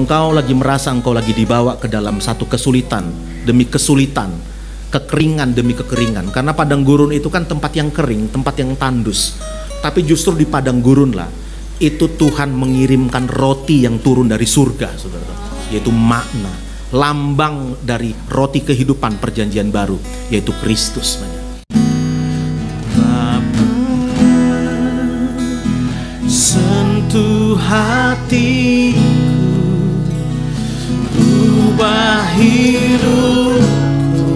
engkau lagi merasa engkau lagi dibawa ke dalam satu kesulitan demi kesulitan, kekeringan demi kekeringan. Karena padang gurun itu kan tempat yang kering, tempat yang tandus. Tapi justru di padang gurun lah, itu Tuhan mengirimkan roti yang turun dari surga, saudara, yaitu makna, lambang dari roti kehidupan perjanjian baru, yaitu Kristus. Sentuh hatiku, ubah hidupku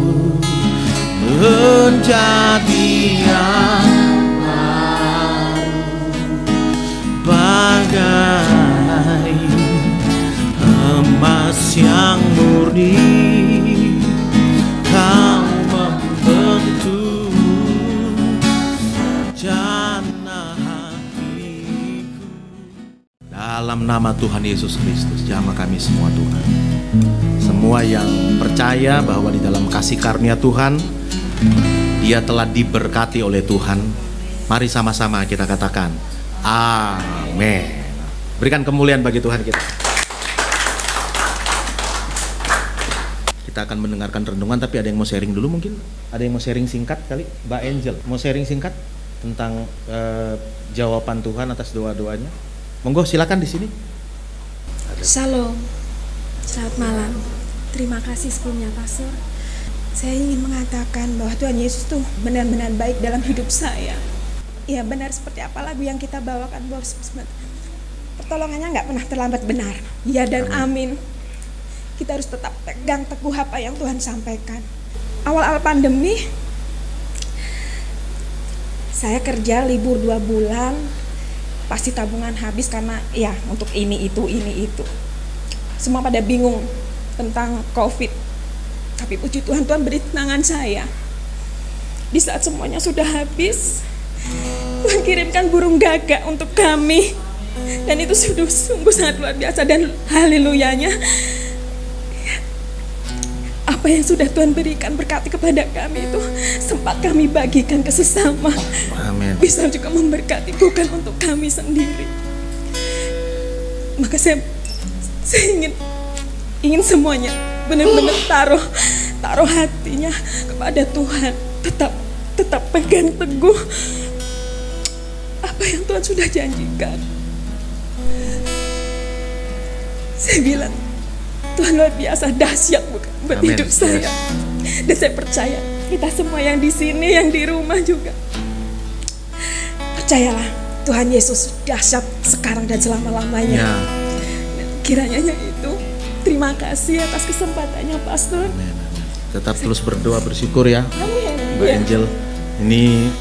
menjadi yang baru, bagai emas yang murni. Kau membentuk jana hatiku. Dalam nama Tuhan Yesus Kristus, jamah kami semua Tuhan, semua yang percaya bahwa di dalam kasih karunia Tuhan, dia telah diberkati oleh Tuhan. Mari sama-sama kita katakan amin. Berikan kemuliaan bagi Tuhan kita. Kita akan mendengarkan renungan, tapi ada yang mau sharing dulu mungkin? Ada yang mau sharing singkat kali? Mbak Angel, mau sharing singkat tentang jawaban Tuhan atas doa-doanya? Monggo silakan di sini. Shalom, selamat malam. Terima kasih sebelumnya Pastor. Saya ingin mengatakan bahwa Tuhan Yesus tuh benar-benar baik dalam hidup saya. Ya benar seperti apa lagu yang kita bawakan, Bos. Pertolongannya nggak pernah terlambat, benar. Ya dan amin. Kita harus tetap pegang teguh apa yang Tuhan sampaikan. Awal-awal pandemi, saya kerja libur 2 bulan, pasti tabungan habis karena ya untuk ini itu. Semua pada bingung tentang COVID. Tapi puji Tuhan, Tuhan beri tangan saya. Di saat semuanya sudah habis, Tuhan kirimkan burung gagak untuk kami. Dan itu sungguh sangat luar biasa, dan haleluyanya, apa yang sudah Tuhan berikan berkati kepada kami itu sempat kami bagikan ke sesama. Amin. Bisa juga memberkati, bukan untuk kami sendiri. Maka saya ingin semuanya benar-benar taruh hatinya kepada Tuhan, tetap pegang teguh apa yang Tuhan sudah janjikan. Saya bilang Tuhan luar biasa, dahsyat buat hidup saya. Dan saya percaya kita semua yang di sini, yang di rumah juga, percayalah Tuhan Yesus dahsyat sekarang dan selama-lamanya. Kiranya itu. Terima kasih atas kesempatannya, Pastor. Tetap terus berdoa, bersyukur ya, Amin. Mbak Angel. Ini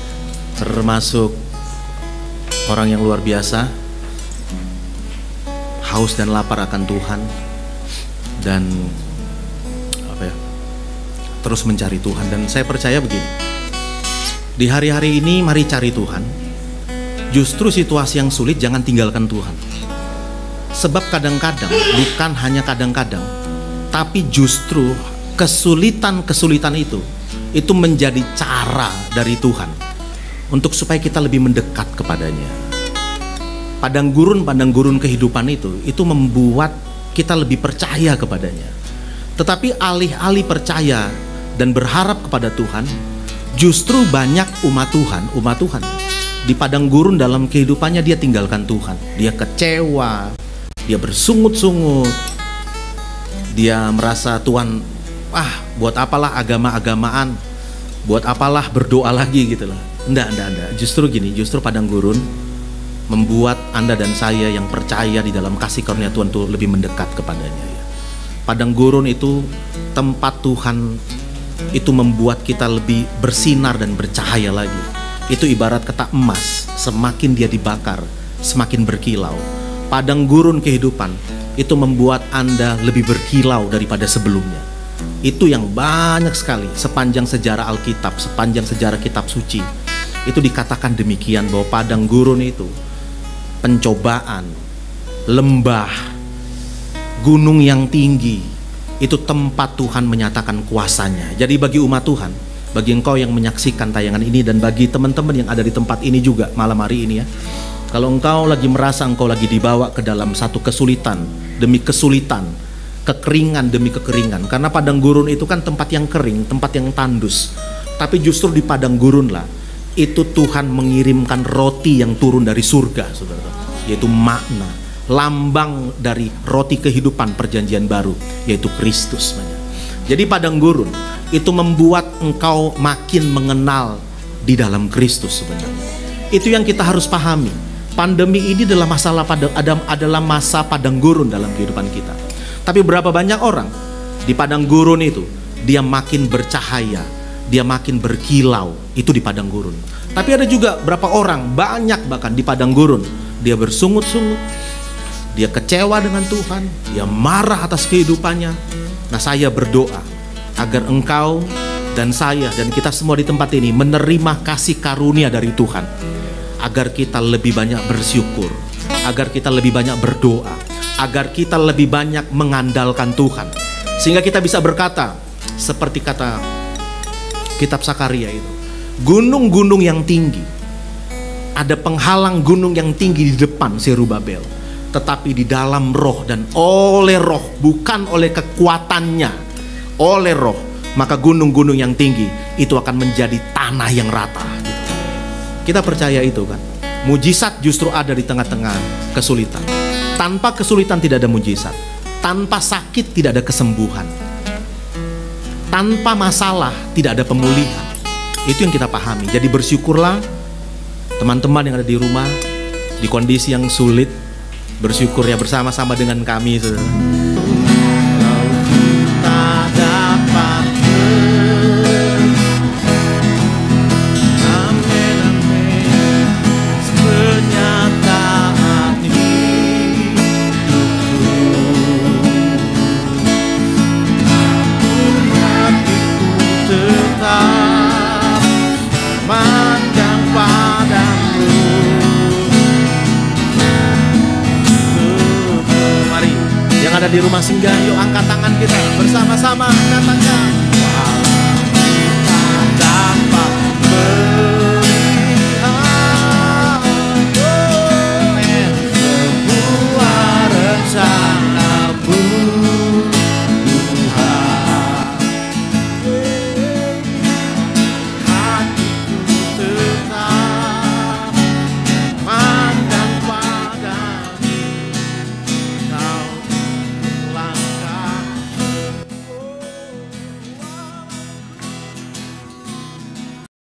termasuk orang yang luar biasa, haus dan lapar akan Tuhan, dan terus mencari Tuhan. Dan saya percaya begini, di hari-hari ini mari cari Tuhan. Justru situasi yang sulit jangan tinggalkan Tuhan. Sebab kadang-kadang, bukan hanya kadang-kadang, tapi justru kesulitan-kesulitan itu menjadi cara dari Tuhan untuk supaya kita lebih mendekat kepadanya. Padang gurun kehidupan itu membuat kita lebih percaya kepadanya. Tetapi alih-alih percaya dan berharap kepada Tuhan, justru banyak umat Tuhan di padang gurun dalam kehidupannya dia tinggalkan Tuhan. Dia kecewa, dia bersungut-sungut, dia merasa Tuhan, buat apalah agama-agamaan, buat apalah berdoa lagi gitu lah. Enggak. Justru gini, justru padang gurun membuat Anda dan saya yang percaya di dalam kasih karunia Tuhan itu lebih mendekat kepadanya ya. Padang gurun itu tempat Tuhan, itu membuat kita lebih bersinar dan bercahaya lagi. Itu ibarat kata emas, semakin dia dibakar, semakin berkilau. Padang gurun kehidupan itu membuat Anda lebih berkilau daripada sebelumnya. Itu yang banyak sekali sepanjang sejarah Alkitab, sepanjang sejarah kitab suci, itu dikatakan demikian, bahwa padang gurun itu pencobaan, lembah, gunung yang tinggi, itu tempat Tuhan menyatakan kuasanya. Jadi bagi umat Tuhan, bagi engkau yang menyaksikan tayangan ini, dan bagi teman-teman yang ada di tempat ini juga malam hari ini ya, Kalau engkau lagi merasa engkau lagi dibawa ke dalam satu kesulitan demi kesulitan, kekeringan demi kekeringan, karena padang gurun itu kan tempat yang kering, tempat yang tandus. Tapi justru di padang gurun lah itu Tuhan mengirimkan roti yang turun dari surga, saudara, yaitu makna, lambang dari roti kehidupan perjanjian baru, yaitu Kristus. Jadi padang gurun itu membuat engkau makin mengenal di dalam Kristus sebenarnya. Itu yang kita harus pahami. Pandemi ini adalah adalah masa padang gurun dalam kehidupan kita. Tapi berapa banyak orang di padang gurun itu dia makin bercahaya, dia makin berkilau, itu di padang gurun. Tapi ada juga berapa orang, banyak bahkan di padang gurun, dia bersungut-sungut, dia kecewa dengan Tuhan, dia marah atas kehidupannya. Nah, saya berdoa agar engkau dan saya dan kita semua di tempat ini menerima kasih karunia dari Tuhan, agar kita lebih banyak bersyukur, agar kita lebih banyak berdoa, agar kita lebih banyak mengandalkan Tuhan, sehingga kita bisa berkata seperti kata kitab Sakaria itu, gunung-gunung yang tinggi, ada penghalang gunung yang tinggi di depan Zerubabel, tetapi di dalam roh dan oleh roh, bukan oleh kekuatannya, oleh roh, maka gunung-gunung yang tinggi itu akan menjadi tanah yang rata. Kita percaya itu kan. Mujizat justru ada di tengah-tengah kesulitan. Tanpa kesulitan tidak ada mujizat. Tanpa sakit tidak ada kesembuhan. Tanpa masalah tidak ada pemulihan. Itu yang kita pahami. Jadi bersyukurlah teman-teman yang ada di rumah, di kondisi yang sulit, bersyukur ya bersama-sama dengan kami, saudara. Ada di rumah singgah, yuk angkat tangan kita bersama-sama, angkat tangan.